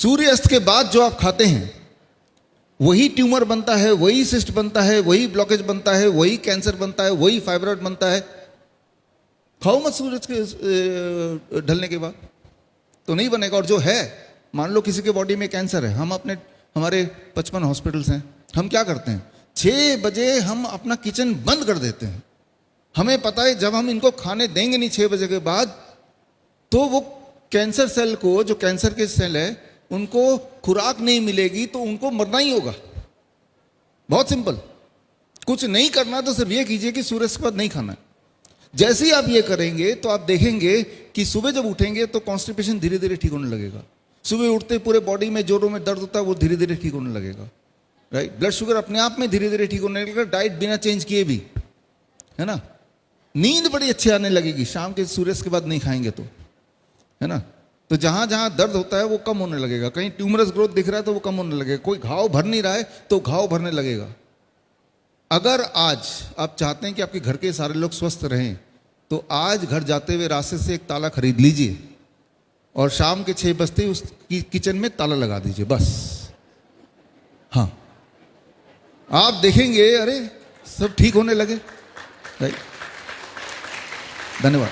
सूर्यास्त के बाद जो आप खाते हैं वही ट्यूमर बनता है, वही सिस्ट बनता है, वही ब्लॉकेज बनता है, वही कैंसर बनता है, वही फाइब्रॉइड बनता है। खाओ मत सूरज के ढलने के बाद, तो नहीं बनेगा। और जो है, मान लो किसी के बॉडी में कैंसर है, हमारे 55 हॉस्पिटल्स हैं, हम क्या करते हैं 6 बजे हम अपना किचन बंद कर देते हैं। हमें पता है जब हम इनको खाने देंगे नहीं 6 बजे के बाद, तो वो कैंसर सेल को, जो कैंसर के सेल है, उनको खुराक नहीं मिलेगी तो उनको मरना ही होगा। बहुत सिंपल, कुछ नहीं करना तो सिर्फ ये कीजिए कि सूरज के बाद नहीं खाना है। जैसे ही आप ये करेंगे तो आप देखेंगे कि सुबह जब उठेंगे तो कॉन्स्टिपेशन धीरे धीरे ठीक होने लगेगा। सुबह उठते पूरे बॉडी में जोड़ों में दर्द होता है, वो धीरे धीरे ठीक होने लगेगा, राइट। ब्लड शुगर अपने आप में धीरे धीरे ठीक होने लगेगा, डाइट बिना चेंज किए भी, है ना। नींद बड़ी अच्छी आने लगेगी शाम के सूर्यास्त के बाद नहीं खाएंगे तो, है ना। तो जहां जहां दर्द होता है वो कम होने लगेगा, कहीं ट्यूमरस ग्रोथ दिख रहा है तो वो कम होने लगेगा, कोई घाव भर नहीं रहा है तो घाव भरने लगेगा। अगर आज आप चाहते हैं कि आपके घर के सारे लोग स्वस्थ रहें, तो आज घर जाते हुए रास्ते से एक ताला खरीद लीजिए और शाम के 6 बजते ही उस किचन में ताला लगा दीजिए, बस। हाँ, आप देखेंगे अरे सब ठीक होने लगे, राइट। धन्यवाद।